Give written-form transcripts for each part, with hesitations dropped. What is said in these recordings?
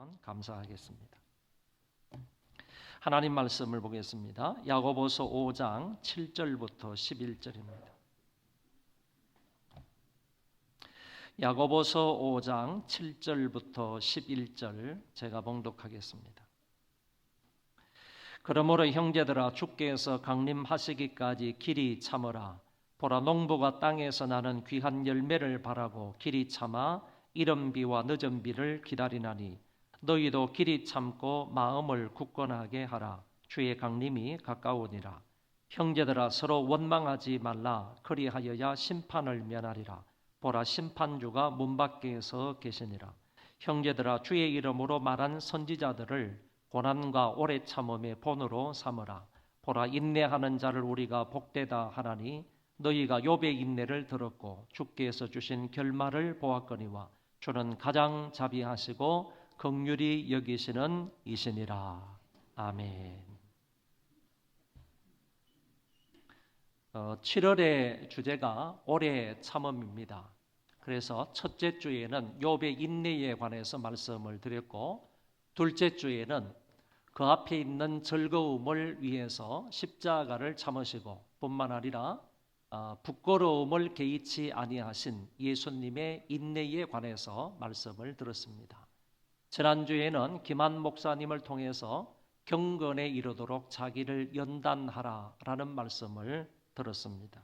주시면 감사하겠습니다. 하나님 말씀을 보겠습니다. 야고보서 5장 7절부터 11절입니다. 야고보서 5장 7절부터 11절 제가 봉독하겠습니다. 그러므로 형제들아, 주께서 강림하시기까지 길이 참으라. 보라, 농부가 땅에서 나는 귀한 열매를 바라고 길이 참아 이른 비와 늦은 비를 기다리나니 너희도 길이 참고 마음을 굳건하게 하라. 주의 강림이 가까우니라. 형제들아, 서로 원망하지 말라. 그리하여야 심판을 면하리라. 보라, 심판주가 문 밖에서 계시니라. 형제들아, 주의 이름으로 말한 선지자들을 고난과 오래 참음의 본으로 삼으라. 보라, 인내하는 자를 우리가 복되다 하나니 너희가 욥의 인내를 들었고 주께서 주신 결말을 보았거니와 주는 가장 자비하시고 긍휼히 여기시는 이시니라. 아멘. 7월의 주제가 오래 참음입니다. 그래서 첫째 주에는 욥의 인내에 관해서 말씀을 드렸고, 둘째 주에는 그 앞에 있는 즐거움을 위해서 십자가를 참으시고 뿐만 아니라 부끄러움을 개의치 아니하신 예수님의 인내에 관해서 말씀을 들었습니다. 지난주에는 김한 목사님을 통해서 경건에 이르도록 자기를 연단하라라는 말씀을 들었습니다.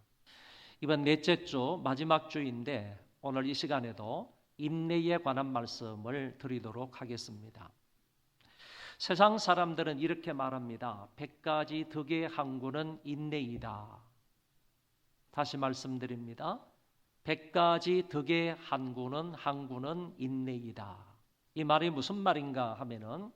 이번 넷째 주 마지막 주인데 오늘 이 시간에도 인내에 관한 말씀을 드리도록 하겠습니다. 세상 사람들은 이렇게 말합니다. 100가지 덕의 항구는 인내이다. 다시 말씀드립니다. 100가지 덕의 항구는 인내이다. 이 말이 무슨 말인가 하면은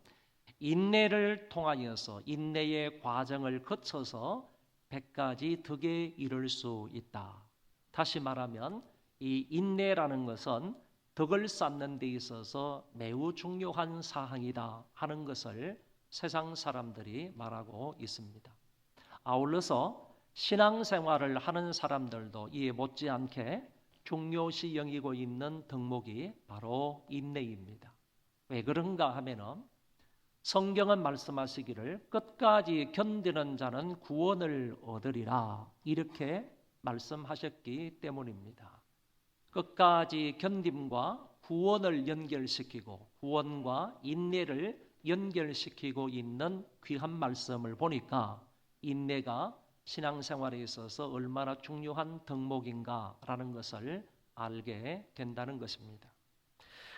인내를 통하여서 인내의 과정을 거쳐서 100가지 덕에 이를 수 있다. 다시 말하면 이 인내라는 것은 덕을 쌓는 데 있어서 매우 중요한 사항이다 하는 것을 세상 사람들이 말하고 있습니다. 아울러서 신앙생활을 하는 사람들도 이에 못지않게 중요시 여기고 있는 덕목이 바로 인내입니다. 왜 그런가 하면은 성경은 말씀하시기를 끝까지 견디는 자는 구원을 얻으리라 이렇게 말씀하셨기 때문입니다. 끝까지 견딤과 구원을 연결시키고 구원과 인내를 연결시키고 있는 귀한 말씀을 보니까 인내가 신앙생활에 있어서 얼마나 중요한 덕목인가라는 것을 알게 된다는 것입니다.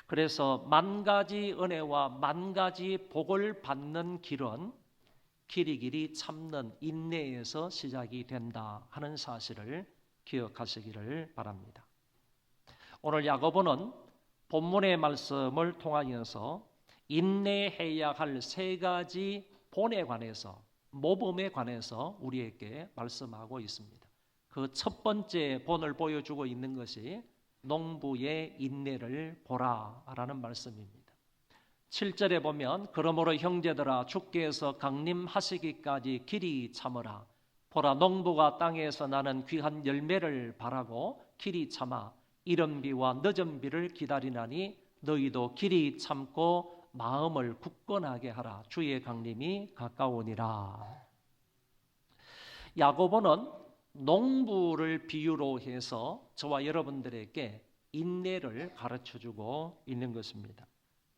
그래서 만 가지 은혜와 만 가지 복을 받는 길은 길이 참는 인내에서 시작이 된다 하는 사실을 기억하시기를 바랍니다. 오늘 야고보는 본문의 말씀을 통하여서 인내해야 할 세 가지 본에 관해서, 모범에 관해서 우리에게 말씀하고 있습니다. 그 첫 번째 본을 보여주고 있는 것이 농부의 인내를 보라라는 말씀입니다. 7절에 보면 그러므로 형제들아, 주께서 강림하시기까지 길이 참으라. 보라, 농부가 땅에서 나는 귀한 열매를 바라고 길이 참아 이른 비와 늦은 비를 기다리나니 너희도 길이 참고 마음을 굳건하게 하라. 주의 강림이 가까우니라. 야고보는 농부를 비유로 해서 저와 여러분들에게 인내를 가르쳐주고 있는 것입니다.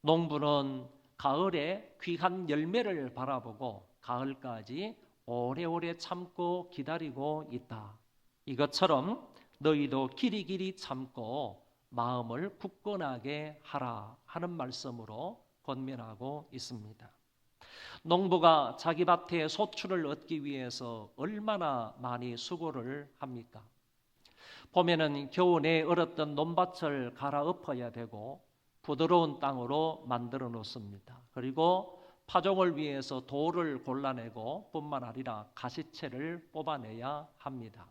농부는 가을에 귀한 열매를 바라보고 가을까지 오래오래 참고 기다리고 있다. 이것처럼 너희도 길이 참고 마음을 굳건하게 하라 하는 말씀으로 권면하고 있습니다. 농부가 자기 밭에 소출을 얻기 위해서 얼마나 많이 수고를 합니까? 봄에는 겨우내 얼었던 논밭을 갈아엎어야 되고 부드러운 땅으로 만들어 놓습니다. 그리고 파종을 위해서 돌을 골라내고 뿐만 아니라 가시채를 뽑아내야 합니다.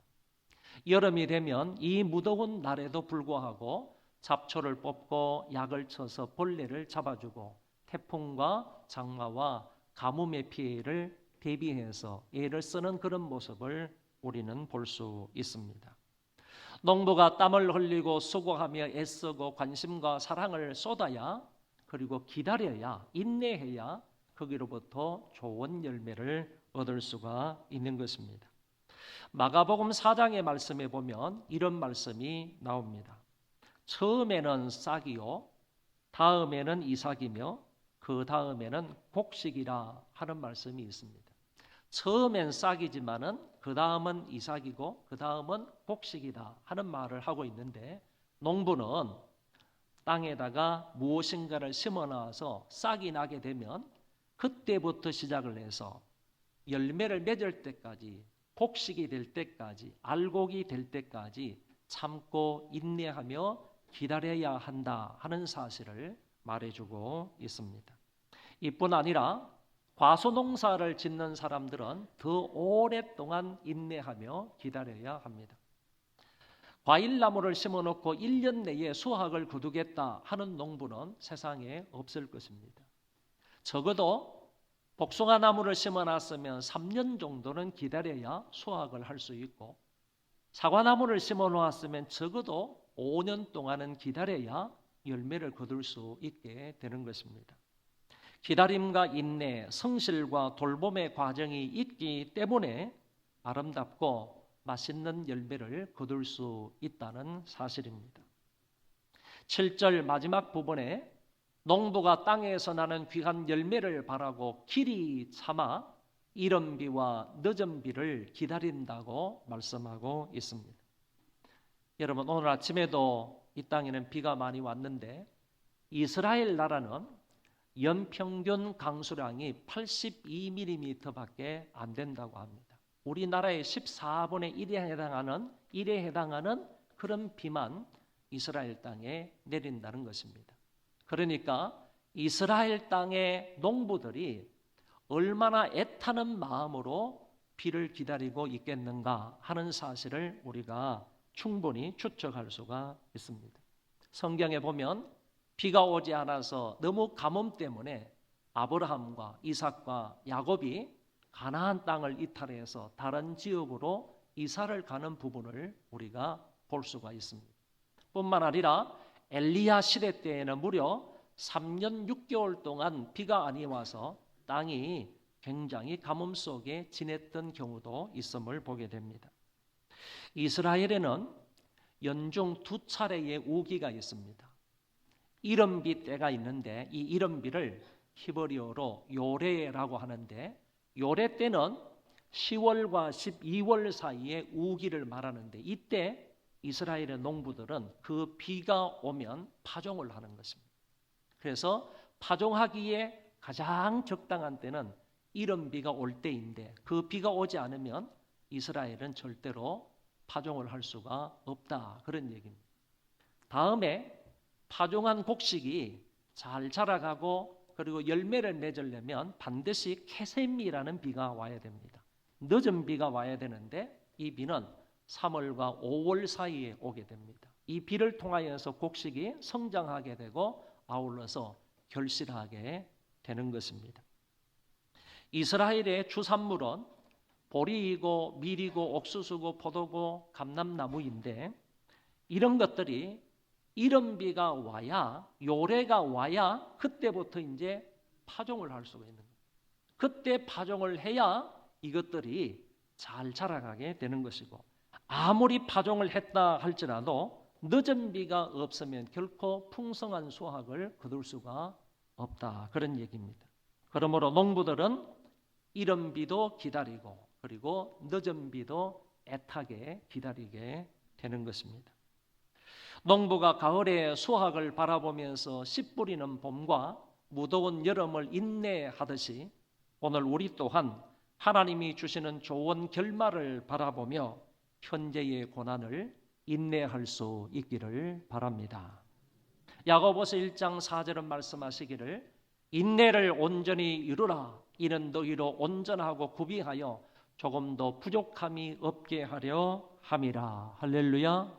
여름이 되면 이 무더운 날에도 불구하고 잡초를 뽑고 약을 쳐서 벌레를 잡아주고 태풍과 장마와 가뭄의 피해를 대비해서 애를 쓰는 그런 모습을 우리는 볼 수 있습니다. 농부가 땀을 흘리고 수고하며 애쓰고 관심과 사랑을 쏟아야 그리고 기다려야, 인내해야 거기로부터 좋은 열매를 얻을 수가 있는 것입니다. 마가복음 4장의 말씀에 보면 이런 말씀이 나옵니다. 처음에는 싹이요, 다음에는 이삭이며 그 다음에는 곡식이라 하는 말씀이 있습니다. 처음엔 싹이지만은 그 다음은 이삭이고 그 다음은 곡식이다 하는 말을 하고 있는데, 농부는 땅에다가 무엇인가를 심어놔서 싹이 나게 되면 그때부터 시작을 해서 열매를 맺을 때까지, 곡식이 될 때까지, 알곡이 될 때까지 참고 인내하며 기다려야 한다 하는 사실을 말해주고 있습니다. 이뿐 아니라 과수농사를 짓는 사람들은 더 오랫동안 인내하며 기다려야 합니다. 과일나무를 심어놓고 1년 내에 수확을 거두겠다 하는 농부는 세상에 없을 것입니다. 적어도 복숭아 나무를 심어놨으면 3년 정도는 기다려야 수확을 할 수 있고, 사과나무를 심어놓았으면 적어도 5년 동안은 기다려야 열매를 거둘 수 있게 되는 것입니다. 기다림과 인내, 성실과 돌봄의 과정이 있기 때문에 아름답고 맛있는 열매를 거둘 수 있다는 사실입니다. 7절 마지막 부분에 농부가 땅에서 나는 귀한 열매를 바라고 길이 참아 이른 비와 늦은 비를 기다린다고 말씀하고 있습니다. 여러분, 오늘 아침에도 이 땅에는 비가 많이 왔는데 이스라엘 나라는 연평균 강수량이 82mm밖에 안 된다고 합니다. 우리나라의 14분의 1에 해당하는 그런 비만 이스라엘 땅에 내린다는 것입니다. 그러니까 이스라엘 땅의 농부들이 얼마나 애타는 마음으로 비를 기다리고 있겠는가 하는 사실을 우리가 충분히 추측할 수가 있습니다. 성경에 보면 비가 오지 않아서 너무 가뭄 때문에 아브라함과 이삭과 야곱이 가나안 땅을 이탈해서 다른 지역으로 이사를 가는 부분을 우리가 볼 수가 있습니다. 뿐만 아니라 엘리야 시대 때에는 무려 3년 6개월 동안 비가 아니 와서 땅이 굉장히 가뭄 속에 지냈던 경우도 있음을 보게 됩니다. 이스라엘에는 연중 2차례의 우기가 있습니다. 이른비 때가 있는데 이 이른비를 히브리어로 요레라고 하는데, 요레 때는 10월과 12월 사이에 우기를 말하는데, 이때 이스라엘의 농부들은 그 비가 오면 파종을 하는 것입니다. 그래서 파종하기에 가장 적당한 때는 이른 비가 올 때인데, 그 비가 오지 않으면 이스라엘은 절대로 파종을 할 수가 없다, 그런 얘기입니다. 다음에 파종한 곡식이 잘 자라가고 그리고 열매를 맺으려면 반드시 케셈이라는 비가 와야 됩니다. 늦은 비가 와야 되는데 이 비는 3월과 5월 사이에 오게 됩니다. 이 비를 통하여서 곡식이 성장하게 되고 아울러서 결실하게 되는 것입니다. 이스라엘의 주산물은 보리이고 밀이고 옥수수고 포도고 감람나무인데, 이런 것들이 이른 비가 와야, 요래가 와야 그때부터 이제 파종을 할 수가 있는 거예요. 그때 파종을 해야 이것들이 잘 자라가게 되는 것이고, 아무리 파종을 했다 할지라도 늦은 비가 없으면 결코 풍성한 수확을 거둘 수가 없다, 그런 얘기입니다. 그러므로 농부들은 이른 비도 기다리고 그리고 늦은 비도 애타게 기다리게 되는 것입니다. 농부가 가을에 수확을 바라보면서 씨 뿌리는 봄과 무더운 여름을 인내하듯이 오늘 우리 또한 하나님이 주시는 좋은 결말을 바라보며 현재의 고난을 인내할 수 있기를 바랍니다. 야고보서 1장 4절은 말씀하시기를 인내를 온전히 이루라. 이는 너희로 온전하고 구비하여 조금도 부족함이 없게 하려 함이라. 할렐루야.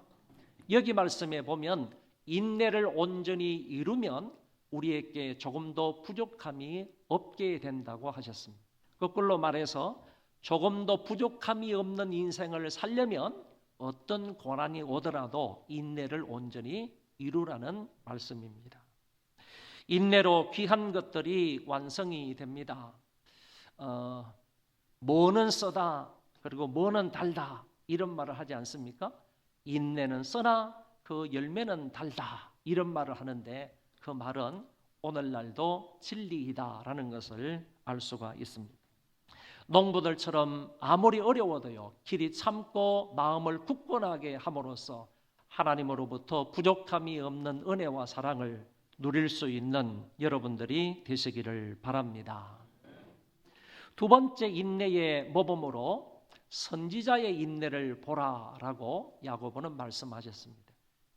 여기 말씀에 보면 인내를 온전히 이루면 우리에게 조금도 부족함이 없게 된다고 하셨습니다. 거꾸로 말해서 조금도 부족함이 없는 인생을 살려면 어떤 고난이 오더라도 인내를 온전히 이루라는 말씀입니다. 인내로 귀한 것들이 완성이 됩니다. 뭐는 쓰다 그리고 뭐는 달다 이런 말을 하지 않습니까? 인내는 쓰나 그 열매는 달다 이런 말을 하는데 그 말은 오늘날도 진리이다라는 것을 알 수가 있습니다. 농부들처럼 아무리 어려워도요 길이 참고 마음을 굳건하게 함으로써 하나님으로부터 부족함이 없는 은혜와 사랑을 누릴 수 있는 여러분들이 되시기를 바랍니다. 두 번째 인내의 모범으로 선지자의 인내를 보라라고 야고보는 말씀하셨습니다.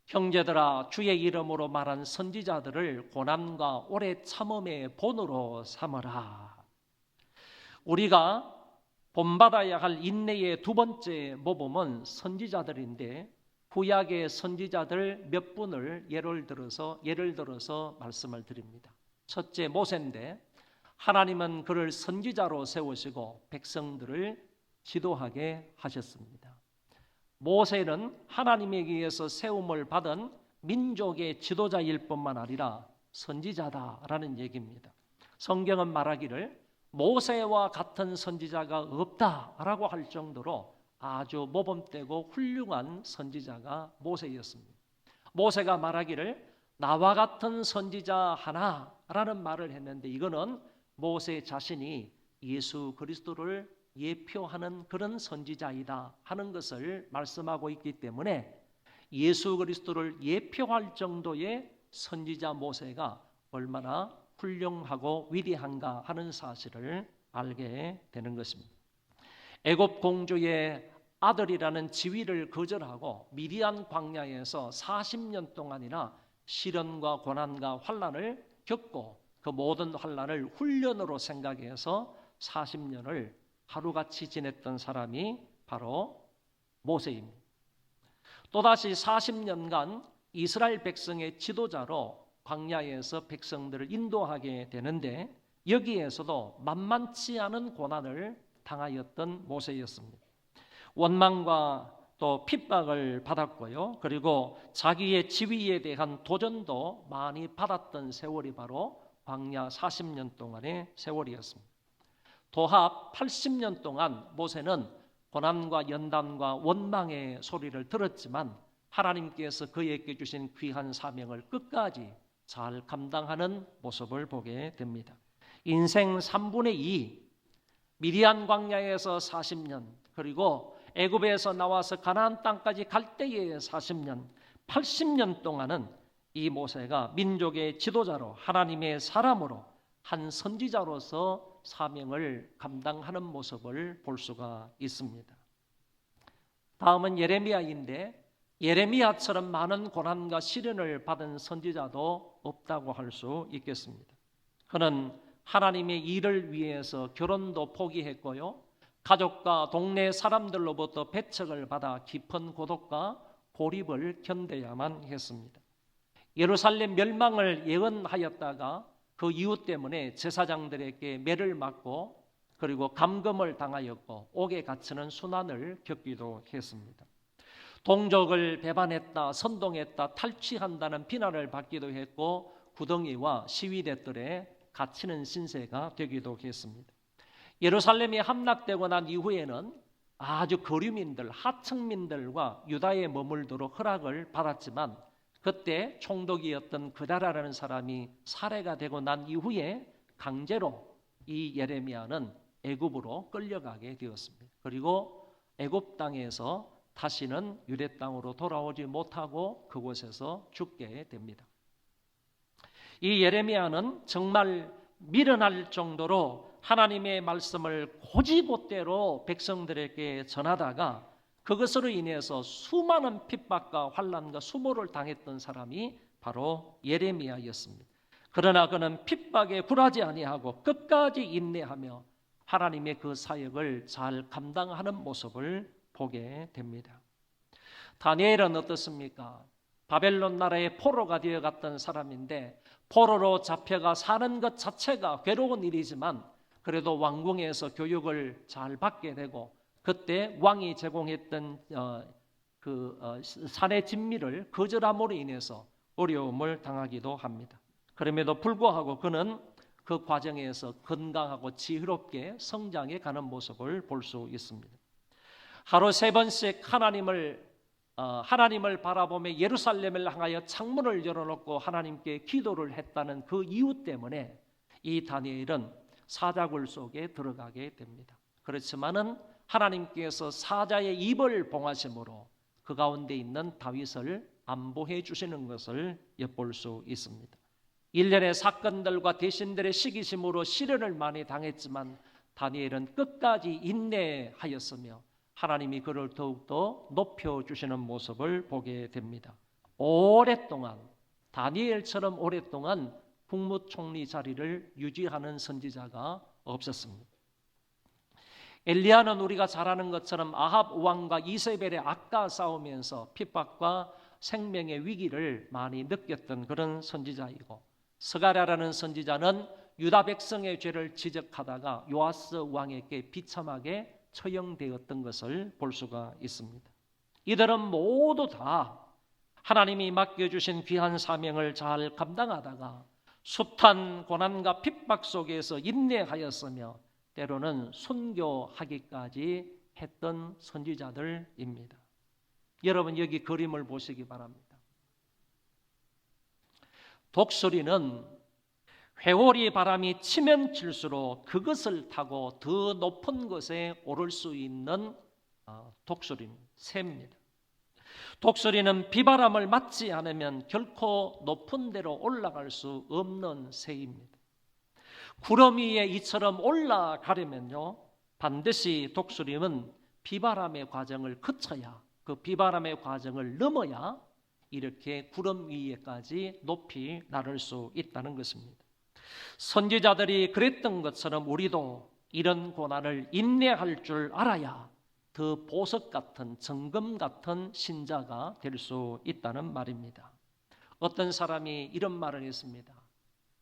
형제들아 주의 이름으로 말한 선지자들을 고난과 오래 참음의 본으로 삼으라. 우리가 본받아야 할 인내의 두 번째 모범은 선지자들인데 구약의 선지자들 몇 분을 예를 들어서 말씀을 드립니다. 첫째 모세인데 하나님은 그를 선지자로 세우시고 백성들을 지도하게 하셨습니다. 모세는 하나님에게 의해서 세움을 받은 민족의 지도자일 뿐만 아니라 선지자다라는 얘기입니다. 성경은 말하기를 모세와 같은 선지자가 없다라고 할 정도로 아주 모범되고 훌륭한 선지자가 모세였습니다. 모세가 말하기를 나와 같은 선지자 하나라는 말을 했는데 이거는 모세 자신이 예수 그리스도를 예표하는 그런 선지자이다 하는 것을 말씀하고 있기 때문에 예수 그리스도를 예표할 정도의 선지자 모세가 얼마나 훌륭하고 위대한가 하는 사실을 알게 되는 것입니다. 애굽 공주의 아들이라는 지위를 거절하고 미디안 광야에서 40년 동안이나 시련과 고난과 환난을 겪고 그 모든 환난을 훈련으로 생각해서 40년을 하루같이 지냈던 사람이 바로 모세입니다. 또다시 40년간 이스라엘 백성의 지도자로 광야에서 백성들을 인도하게 되는데 여기에서도 만만치 않은 고난을 당하였던 모세였습니다. 원망과 또 핍박을 받았고요. 그리고 자기의 지위에 대한 도전도 많이 받았던 세월이 바로 광야 40년 동안의 세월이었습니다. 도합 80년 동안 모세는 고난과 연단과 원망의 소리를 들었지만 하나님께서 그에게 주신 귀한 사명을 끝까지 잘 감당하는 모습을 보게 됩니다. 인생 3분의 2, 미디안 광야에서 40년, 그리고 애굽에서 나와서 가나안 땅까지 갈 때의 40년, 80년 동안은 이 모세가 민족의 지도자로 하나님의 사람으로 한 선지자로서 사명을 감당하는 모습을 볼 수가 있습니다. 다음은 예레미야인데 예레미야처럼 많은 고난과 시련을 받은 선지자도 없다고 할 수 있겠습니다. 그는 하나님의 일을 위해서 결혼도 포기했고요. 가족과 동네 사람들로부터 배척을 받아 깊은 고독과 고립을 견뎌야만 했습니다. 예루살렘 멸망을 예언하였다가 그 이유 때문에 제사장들에게 매를 맞고 그리고 감금을 당하였고 옥에 갇히는 순환을 겪기도 했습니다. 동족을 배반했다, 선동했다, 탈취한다는 비난을 받기도 했고 구덩이와 시위대들에 갇히는 신세가 되기도 했습니다. 예루살렘이 함락되고 난 이후에는 아주 거류민들, 하층민들과 유다에 머물도록 허락을 받았지만 그때 총독이었던 그다라라는 사람이 살해가 되고 난 이후에 강제로 이 예레미야는 애굽으로 끌려가게 되었습니다. 그리고 애굽 땅에서 다시는 유대 땅으로 돌아오지 못하고 그곳에서 죽게 됩니다. 이 예레미야는 정말 미련할 정도로 하나님의 말씀을 곧이곧대로 백성들에게 전하다가 그것으로 인해서 수많은 핍박과 환난과 수모를 당했던 사람이 바로 예레미야였습니다. 그러나 그는 핍박에 굴하지 아니하고 끝까지 인내하며 하나님의 그 사역을 잘 감당하는 모습을 보게 됩니다. 다니엘은 어떻습니까? 바벨론 나라의 포로가 되어갔던 사람인데 포로로 잡혀가 사는 것 자체가 괴로운 일이지만 그래도 왕궁에서 교육을 잘 받게 되고 그때 왕이 제공했던 사내 진미를 거절함으로 인해서 어려움을 당하기도 합니다. 그럼에도 불구하고 그는 그 과정에서 건강하고 지혜롭게 성장해 가는 모습을 볼 수 있습니다. 하루 3번씩 하나님을 바라보며 예루살렘을 향하여 창문을 열어놓고 하나님께 기도를 했다는 그 이유 때문에 이 다니엘은 사자굴 속에 들어가게 됩니다. 그렇지만은 하나님께서 사자의 입을 봉하심으로 그 가운데 있는 다윗을 안보해 주시는 것을 엿볼 수 있습니다. 일련의 사건들과 대신들의 시기심으로 시련을 많이 당했지만 다니엘은 끝까지 인내하였으며 하나님이 그를 더욱더 높여주시는 모습을 보게 됩니다. 오랫동안 다니엘처럼 오랫동안 국무총리 자리를 유지하는 선지자가 없었습니다. 엘리야는 우리가 잘 아는 것처럼 아합 왕과 이세벨의 악과 싸우면서 핍박과 생명의 위기를 많이 느꼈던 그런 선지자이고, 스가랴라는 선지자는 유다 백성의 죄를 지적하다가 요아스 왕에게 비참하게 처형되었던 것을 볼 수가 있습니다. 이들은 모두 다 하나님이 맡겨주신 귀한 사명을 잘 감당하다가 숱한 고난과 핍박 속에서 인내하였으며 때로는 순교하기까지 했던 선지자들입니다. 여러분, 여기 그림을 보시기 바랍니다. 독수리는 회오리 바람이 치면 칠수록 그것을 타고 더 높은 곳에 오를 수 있는 독수리는 새입니다. 독수리는 비바람을 맞지 않으면 결코 높은 데로 올라갈 수 없는 새입니다. 구름 위에 이처럼 올라가려면요, 반드시 독수리는 비바람의 과정을 거쳐야, 그 비바람의 과정을 넘어야 이렇게 구름 위에까지 높이 나를 수 있다는 것입니다. 선지자들이 그랬던 것처럼 우리도 이런 고난을 인내할 줄 알아야 더 보석 같은, 정금 같은 신자가 될 수 있다는 말입니다. 어떤 사람이 이런 말을 했습니다.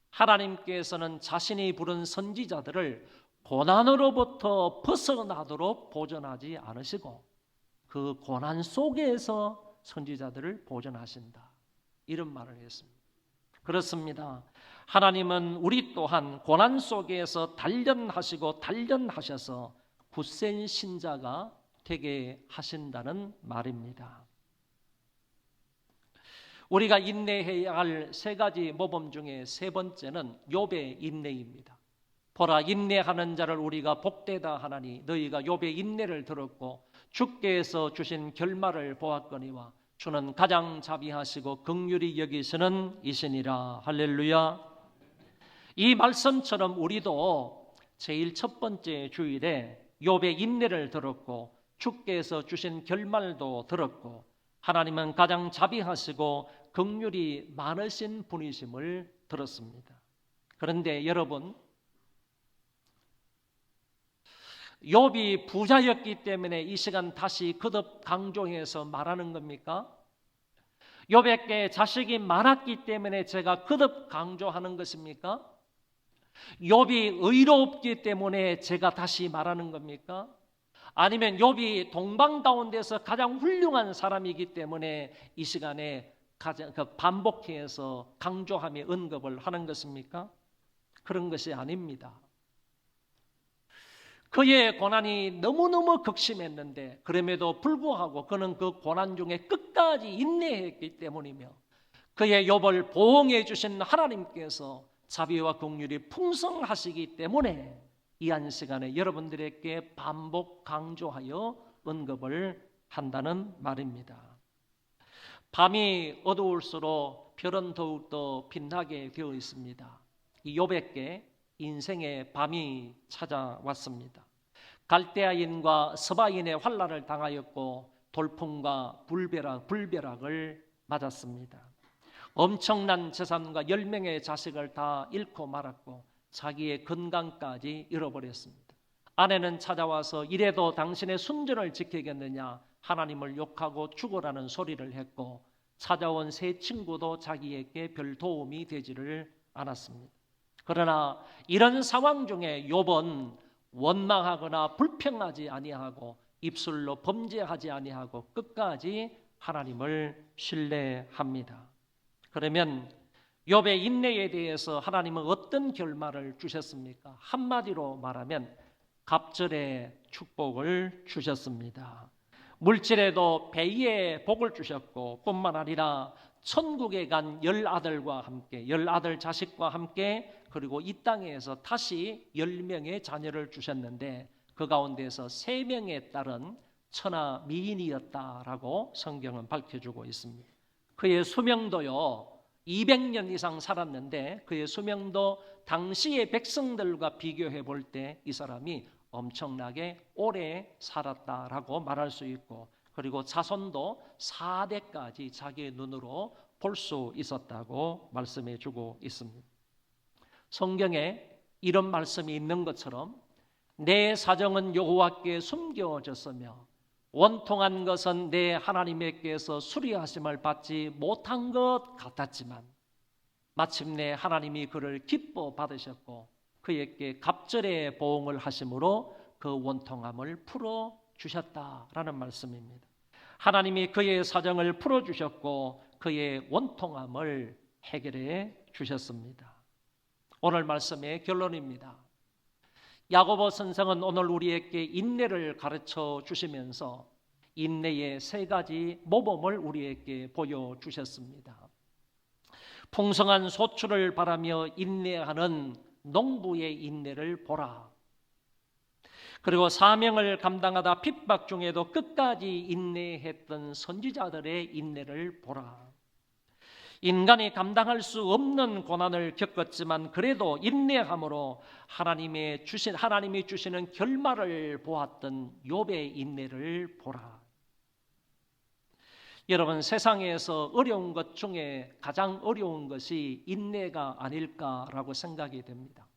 하나님께서는 자신이 부른 선지자들을 고난으로부터 벗어나도록 보존하지 않으시고 그 고난 속에서 선지자들을 보존하신다, 이런 말을 했습니다. 그렇습니다. 하나님은 우리 또한 고난 속에서 단련하셔서 굳센 신자가 되게 하신다는 말입니다. 우리가 인내해야 할 3가지 모범 중에 3번째는 욥의 인내입니다. 보라, 인내하는 자를 우리가 복되다 하나니 너희가 욥의 인내를 들었고 주께서 주신 결말을 보았거니와 주는 가장 자비하시고 긍휼히 여기시는 이시니라. 할렐루야. 이 말씀처럼 우리도 제일 첫 번째 주일에 욥의 인내를 들었고 주께서 주신 결말도 들었고 하나님은 가장 자비하시고 긍휼이 많으신 분이심을 들었습니다. 그런데 여러분, 욥이 부자였기 때문에 이 시간 다시 거듭 강조해서 말하는 겁니까? 욥에게 자식이 많았기 때문에 제가 거듭 강조하는 것입니까? 욥이 의롭기 때문에 제가 다시 말하는 겁니까? 아니면 욥이 동방 가운데서 가장 훌륭한 사람이기 때문에 이 시간에 가장 반복해서 강조하며 언급을 하는 것입니까? 그런 것이 아닙니다. 그의 고난이 너무너무 극심했는데 그럼에도 불구하고 그는 그 고난 중에 끝까지 인내했기 때문이며 그의 욥을 보응해 주신 하나님께서 자비와 긍휼이 풍성하시기 때문에 이 한 시간에 여러분들에게 반복 강조하여 언급을 한다는 말입니다. 밤이 어두울수록 별은 더욱더 빛나게 되어 있습니다. 이 욥에게 인생의 밤이 찾아왔습니다. 갈대아인과 서바인의 환난을 당하였고 돌풍과 불벼락을 맞았습니다. 엄청난 재산과 10명의 자식을 다 잃고 말았고 자기의 건강까지 잃어버렸습니다. 아내는 찾아와서 이래도 당신의 순전을 지키겠느냐 하나님을 욕하고 죽으라는 소리를 했고 찾아온 세 친구도 자기에게 별 도움이 되지를 않았습니다. 그러나 이런 상황 중에 욥은 원망하거나 불평하지 아니하고 입술로 범죄하지 아니하고 끝까지 하나님을 신뢰합니다. 그러면 욥의 인내에 대해서 하나님은 어떤 결말을 주셨습니까? 한마디로 말하면 갑절의 축복을 주셨습니다. 물질에도 배의 복을 주셨고 뿐만 아니라 천국에 간 10아들과 함께 10아들 자식과 함께 그리고 이 땅에서 다시 10명의 자녀를 주셨는데 그 가운데서 3명의 딸은 천하 미인이었다라고 성경은 밝혀주고 있습니다. 그의 수명도요 200년 이상 살았는데 그의 수명도 당시의 백성들과 비교해 볼 때 이 사람이 엄청나게 오래 살았다라고 말할 수 있고 그리고 자손도 4대까지 자기의 눈으로 볼 수 있었다고 말씀해 주고 있습니다. 성경에 이런 말씀이 있는 것처럼 내 사정은 여호와께 숨겨졌으며 원통한 것은 내 하나님께서 수리하심을 받지 못한 것 같았지만 마침내 하나님이 그를 기뻐 받으셨고 그에게 갑절의 보응을 하심으로 그 원통함을 풀어 주셨다라는 말씀입니다. 하나님이 그의 사정을 풀어 주셨고 그의 원통함을 해결해 주셨습니다. 오늘 말씀의 결론입니다. 야고보 선생은 오늘 우리에게 인내를 가르쳐 주시면서 인내의 3가지 모범을 우리에게 보여주셨습니다. 풍성한 소출을 바라며 인내하는 농부의 인내를 보라. 그리고 사명을 감당하다 핍박 중에도 끝까지 인내했던 선지자들의 인내를 보라. 인간이 감당할 수 없는 고난을 겪었지만 그래도 인내함으로 하나님이 주시는 결말을 보았던 욥의 인내를 보라. 여러분, 세상에서 어려운 것 중에 가장 어려운 것이 인내가 아닐까라고 생각이 됩니다.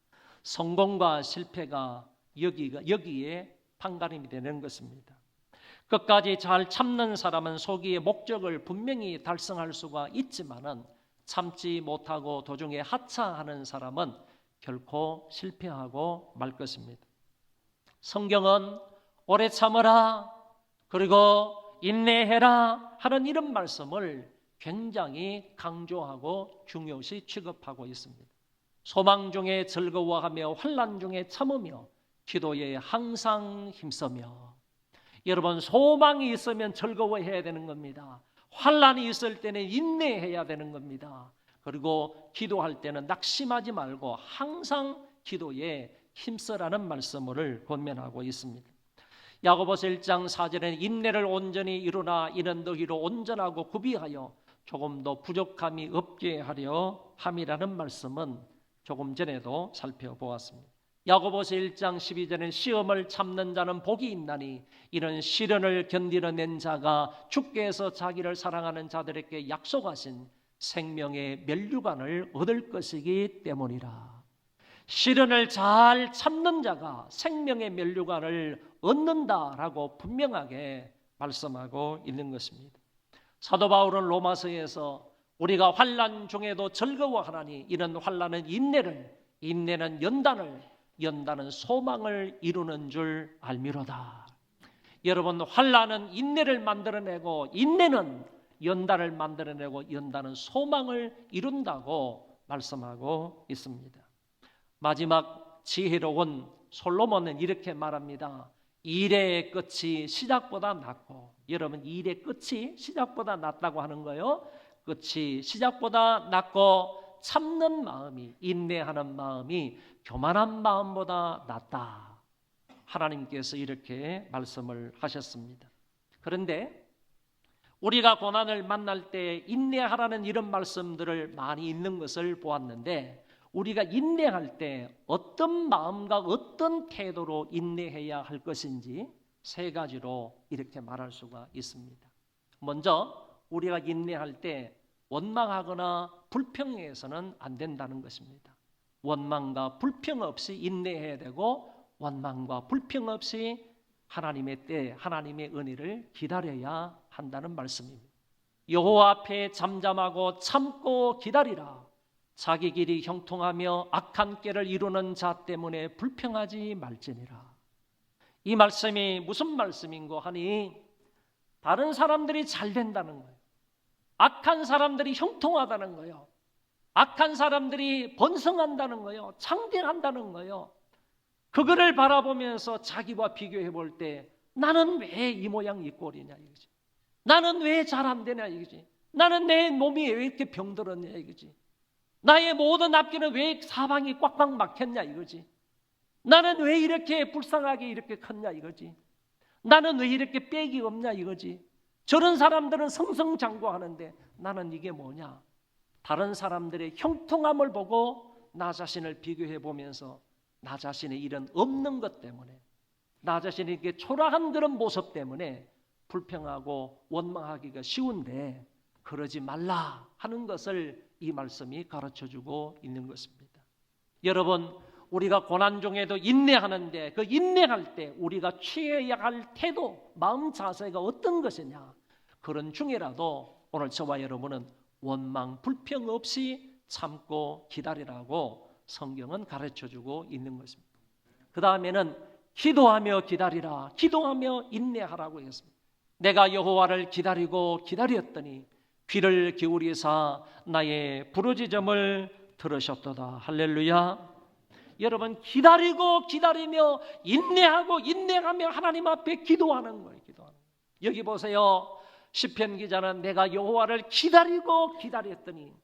성공과 실패가 여기에 판가름이 되는 것입니다. 끝까지 잘 참는 사람은 소기의 목적을 분명히 달성할 수가 있지만은 참지 못하고 도중에 하차하는 사람은 결코 실패하고 말 것입니다. 성경은 오래 참으라 그리고 인내해라 하는 이런 말씀을 굉장히 강조하고 중요시 취급하고 있습니다. 소망 중에 즐거워하며 환난 중에 참으며 기도에 항상 힘쓰며. 여러분, 소망이 있으면 즐거워해야 되는 겁니다. 환난이 있을 때는 인내해야 되는 겁니다. 그리고 기도할 때는 낙심하지 말고 항상 기도에 힘쓰라는 말씀을 권면하고 있습니다. 야고보서 1장 4절에는 인내를 온전히 이루나 이는 너희로 온전하고 구비하여 조금도 부족함이 없게 하려 함이라는 말씀은 조금 전에도 살펴보았습니다. 야고보서 1장 12절에는 시험을 참는 자는 복이 있나니 이런 시련을 견디는 자가 주께서 자기를 사랑하는 자들에게 약속하신 생명의 면류관을 얻을 것이기 때문이라. 시련을 잘 참는 자가 생명의 면류관을 얻는다라고 분명하게 말씀하고 있는 것입니다. 사도 바울은 로마서에서 우리가 환난 중에도 즐거워하나니 이런 환난은 인내는 연단은 소망을 이루는 줄 알미로다. 여러분, 환난은 인내를 만들어내고 인내는 연단을 만들어내고 연단은 소망을 이룬다고 말씀하고 있습니다. 마지막 지혜로운 솔로몬은 이렇게 말합니다. 일의 끝이 시작보다 낫고, 여러분, 일의 끝이 시작보다 낫다고 하는 거예요. 끝이 시작보다 낫고 참는 마음이, 인내하는 마음이 교만한 마음보다 낫다. 하나님께서 이렇게 말씀을 하셨습니다. 그런데 우리가 고난을 만날 때 인내하라는 이런 말씀들을 많이 있는 것을 보았는데, 우리가 인내할 때 어떤 마음과 어떤 태도로 인내해야 할 것인지 3가지로 이렇게 말할 수가 있습니다. 먼저 우리가 인내할 때 원망하거나 불평해서는 안 된다는 것입니다. 원망과 불평 없이 인내해야 되고, 원망과 불평 없이 하나님의 때, 하나님의 은혜를 기다려야 한다는 말씀입니다. 여호와 앞에 잠잠하고 참고 기다리라. 자기 길이 형통하며 악한 꾀를 이루는 자 때문에 불평하지 말지니라. 이 말씀이 무슨 말씀인고 하니, 다른 사람들이 잘 된다는 거예요. 악한 사람들이 형통하다는 거예요. 악한 사람들이 번성한다는 거예요. 창대한다는 거예요. 그거를 바라보면서 자기와 비교해 볼 때 나는 왜 이 모양 이 꼴이냐 이거지. 나는 왜 잘 안 되냐 이거지. 나는 내 몸이 왜 이렇게 병들었냐 이거지. 나의 모든 앞길은 왜 사방이 꽉꽉 막혔냐 이거지. 나는 왜 이렇게 불쌍하게 이렇게 컸냐 이거지. 나는 왜 이렇게 빽이 없냐 이거지. 저런 사람들은 승승장구하는데 나는 이게 뭐냐. 다른 사람들의 형통함을 보고 나 자신을 비교해 보면서 나 자신의 이런 없는 것 때문에, 나 자신의 이렇게 초라한 그런 모습 때문에 불평하고 원망하기가 쉬운데 그러지 말라 하는 것을 이 말씀이 가르쳐주고 있는 것입니다. 여러분, 우리가 고난 중에도 인내하는데 그 인내할 때 우리가 취해야 할 태도, 마음 자세가 어떤 것이냐, 그런 중에라도 오늘 저와 여러분은 원망, 불평 없이 참고 기다리라고 성경은 가르쳐주고 있는 것입니다. 그 다음에는 기도하며 기다리라, 기도하며 인내하라고 했습니다. 내가 여호와를 기다리고 기다렸더니 귀를 기울이사 나의 부르짖음을 들으셨도다. 할렐루야. 여러분, 기다리고 기다리며 인내하고 인내하며 하나님 앞에 기도하는 거예요. 기도하는 거예요. 여기 보세요. 시편 기자는 내가 여호와를 기다리고 기다렸더니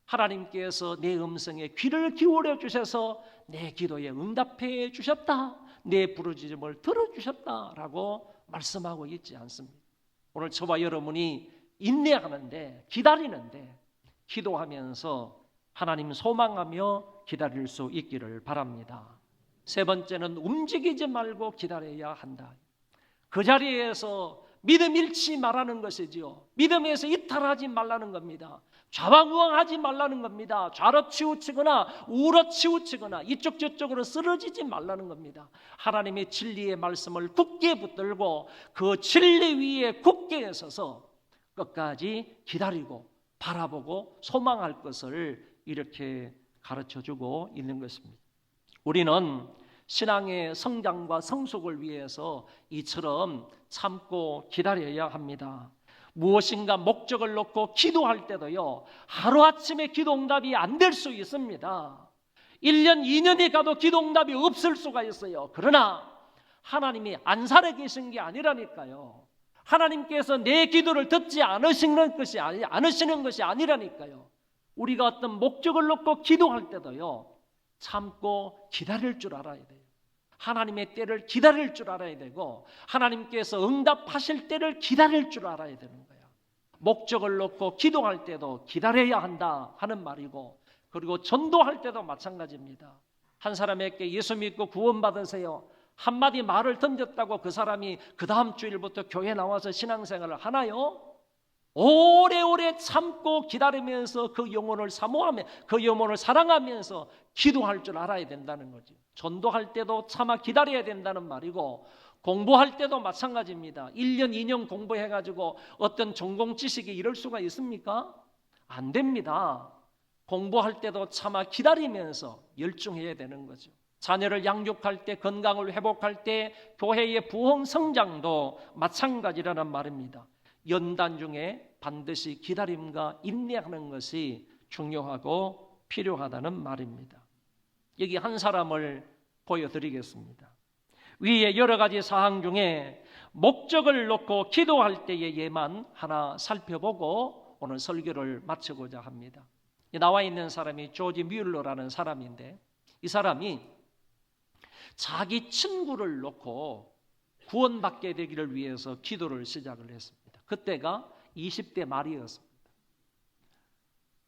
하나님께서 내 음성에 귀를 기울여 주셔서 내 기도에 응답해 주셨다. 내 부르짖음을 들어주셨다라고 말씀하고 있지 않습니다. 오늘 저와 여러분이 인내하는데, 기다리는데, 기도하면서 하나님 소망하며 기다릴 수 있기를 바랍니다. 세 번째는 움직이지 말고 기다려야 한다. 그 자리에서 믿음 잃지 말라는 것이지요. 믿음에서 이탈하지 말라는 겁니다. 좌왕우왕하지 말라는 겁니다. 좌로 치우치거나 우로 치우치거나 이쪽 저쪽으로 쓰러지지 말라는 겁니다. 하나님의 진리의 말씀을 굳게 붙들고 그 진리 위에 굳게 서서 끝까지 기다리고 바라보고 소망할 것을 이렇게 가르쳐주고 있는 것입니다. 우리는 신앙의 성장과 성숙을 위해서 이처럼 참고 기다려야 합니다. 무엇인가 목적을 놓고 기도할 때도요, 하루아침에 기도 응답이 안 될 수 있습니다. 1년, 2년이 가도 기도 응답이 없을 수가 있어요. 그러나 하나님이 안 살아 계신 게 아니라니까요. 하나님께서 내 기도를 듣지 않으시는 것이 아니라니까요. 우리가 어떤 목적을 놓고 기도할 때도요, 참고 기다릴 줄 알아야 돼요. 하나님의 때를 기다릴 줄 알아야 되고 하나님께서 응답하실 때를 기다릴 줄 알아야 되는 거예요. 목적을 놓고 기도할 때도 기다려야 한다 하는 말이고, 그리고 전도할 때도 마찬가지입니다. 한 사람에게 예수 믿고 구원받으세요, 한마디 말을 던졌다고 그 사람이 그 다음 주일부터 교회 나와서 신앙생활을 하나요? 오래오래 참고 기다리면서 그 영혼을 사모하며 그 영혼을 사랑하면서 기도할 줄 알아야 된다는 거죠. 전도할 때도 참아 기다려야 된다는 말이고, 공부할 때도 마찬가지입니다. 1년, 2년 공부해가지고 어떤 전공 지식이 이럴 수가 있습니까? 안 됩니다. 공부할 때도 참아 기다리면서 열중해야 되는 거죠. 자녀를 양육할 때, 건강을 회복할 때, 교회의 부흥 성장도 마찬가지라는 말입니다. 연단 중에 반드시 기다림과 인내하는 것이 중요하고 필요하다는 말입니다. 여기 한 사람을 보여드리겠습니다. 위에 여러 가지 사항 중에 목적을 놓고 기도할 때의 예만 하나 살펴보고 오늘 설교를 마치고자 합니다. 나와 있는 사람이 조지 뮬러라는 사람인데, 이 사람이 자기 친구를 놓고 구원받게 되기를 위해서 기도를 시작을 했습니다. 그때가 20대 말이었습니다.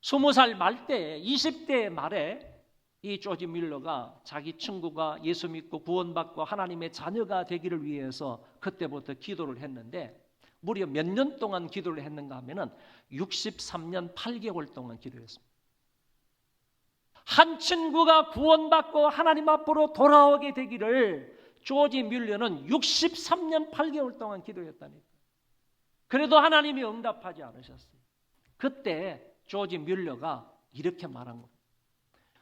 20살 말때 20대 말에 이 조지 뮬러가 자기 친구가 예수 믿고 구원받고 하나님의 자녀가 되기를 위해서 그때부터 기도를 했는데, 무려 몇 년 동안 기도를 했는가 하면은 63년 8개월 동안 기도했습니다. 한 친구가 구원받고 하나님 앞으로 돌아오게 되기를 조지 뮬러는 63년 8개월 동안 기도했다니까. 그래도 하나님이 응답하지 않으셨어요. 그때 조지 뮬러가 이렇게 말한 겁니다.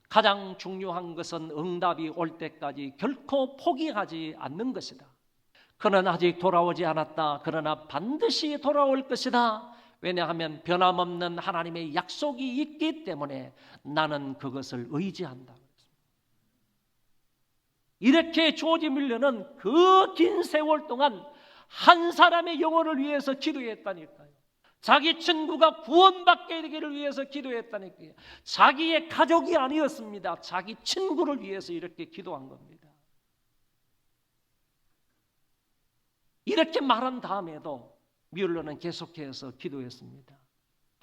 가장 중요한 것은 응답이 올 때까지 결코 포기하지 않는 것이다. 그는 아직 돌아오지 않았다. 그러나 반드시 돌아올 것이다. 왜냐하면 변함없는 하나님의 약속이 있기 때문에 나는 그것을 의지한다. 이렇게 조지 뮬러는 그 긴 세월 동안 한 사람의 영혼을 위해서 기도했다니까요. 자기 친구가 구원받게 되기를 위해서 기도했다니까요. 자기의 가족이 아니었습니다. 자기 친구를 위해서 이렇게 기도한 겁니다. 이렇게 말한 다음에도 뮬러는 계속해서 기도했습니다.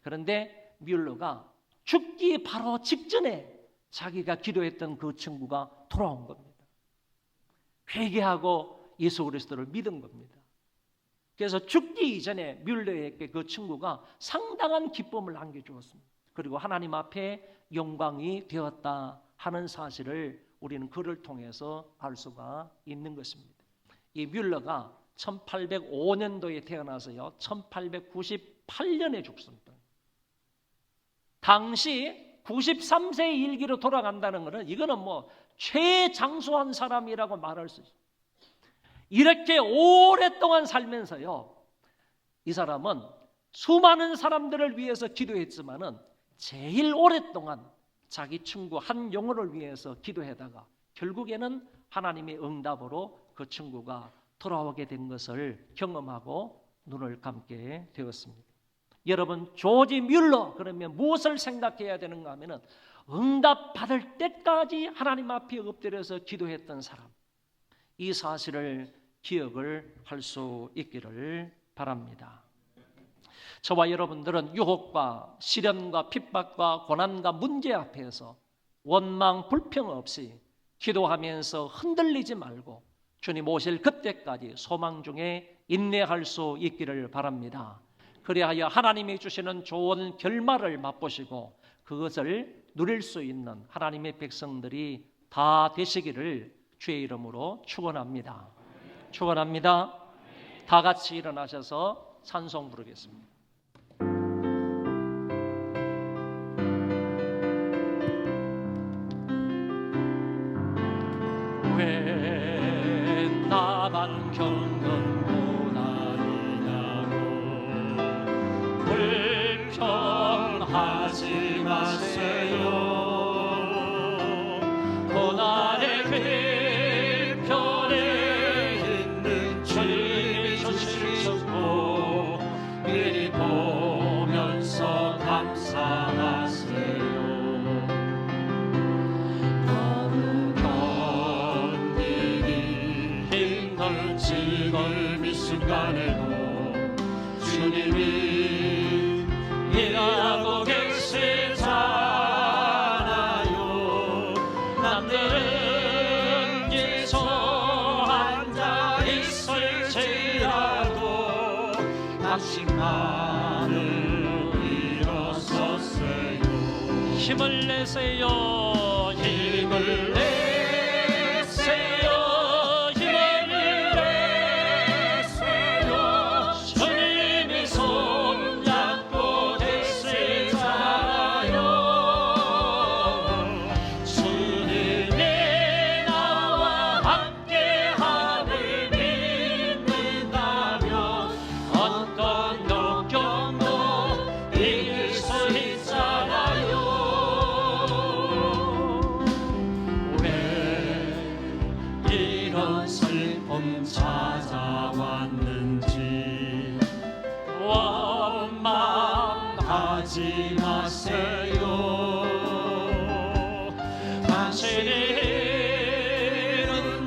그런데 뮬러가 죽기 바로 직전에 자기가 기도했던 그 친구가 돌아온 겁니다. 회개하고 예수 그리스도를 믿은 겁니다. 그래서 죽기 이전에 뮬러에게 그 친구가 상당한 기쁨을 안겨주었습니다. 그리고 하나님 앞에 영광이 되었다 하는 사실을 우리는 그를 통해서 알 수가 있는 것입니다. 이 뮬러가 1805년도에 태어나서요 1898년에 죽습니다. 당시 93세의 일기로 돌아간다는 것은 이거는 뭐 최장수한 사람이라고 말할 수 있어요. 이렇게 오랫동안 살면서요 이 사람은 수많은 사람들을 위해서 기도했지만은 제일 오랫동안 자기 친구 한 영혼을 위해서 기도하다가 결국에는 하나님의 응답으로 그 친구가 돌아오게 된 것을 경험하고 눈을 감게 되었습니다. 여러분, 조지 뮬러 그러면 무엇을 생각해야 되는가 하면은 응답받을 때까지 하나님 앞에 엎드려서 기도했던 사람, 이 사실을 기억을 할 수 있기를 바랍니다. 저와 여러분들은 유혹과 시련과 핍박과 고난과 문제 앞에서 원망 불평 없이 기도하면서 흔들리지 말고 주님 오실 그때까지 소망 중에 인내할 수 있기를 바랍니다. 그리하여 하나님이 주시는 좋은 결말을 맛보시고 그것을 누릴 수 있는 하나님의 백성들이 다 되시기를 주의 이름으로 축원합니다. 축원합니다. 다 같이 일어나셔서 찬송 부르겠습니다. 왜 나만 겪는 고난이냐고 불평하지 마세요. 고난의 궤편에 있는 주님이 주시고 미리 보면서 감사하세요. 지금 이 순간에도 주님이 일하고 계시잖아요. 남들은 기서 앉아 있을지라도 당신만을 일어서세요. 힘을 내세요. 힘을 내세요. 찾아왔는지 원망하지 마세요. 당신은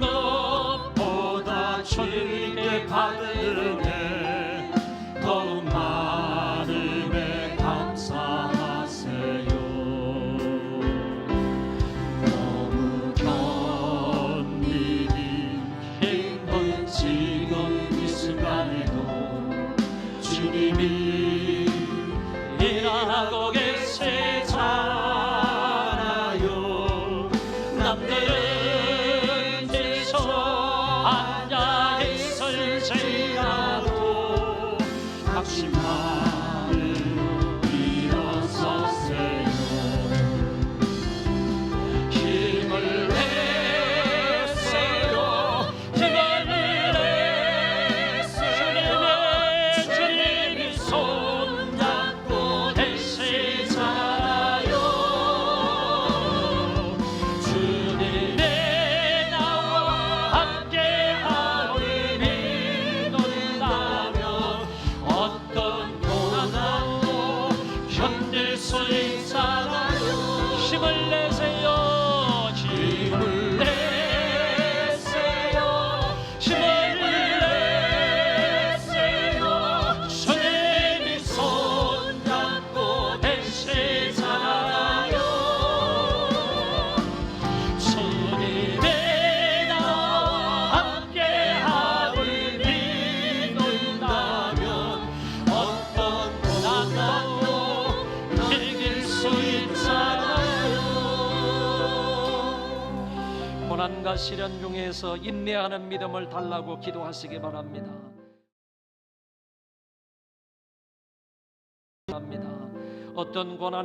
무엇보다 주님께 받으네 더욱 많음에 감사하세요. 너무 견디기 힘든 지금 이 순간에도 주님이 일하고 계시잖아요. 남들은 지쳐 앉아 있을지라도 당신만을 일어서세요. 힘을 내세요. 힘을 내세요. 주님이 손잡고 이길 수 있잖아요. 힘을 내세요. 힘을 내세요. 힘을 내세요. 주님이 손잡고 되시잖아요. 주님의 나와 함께함을 믿는다면 어떤 고난도 이길 수 있잖아요. 고난과 시련 중에서 인내하는 믿음을 달라고 기도하시기 바랍니다. 어떤 고난이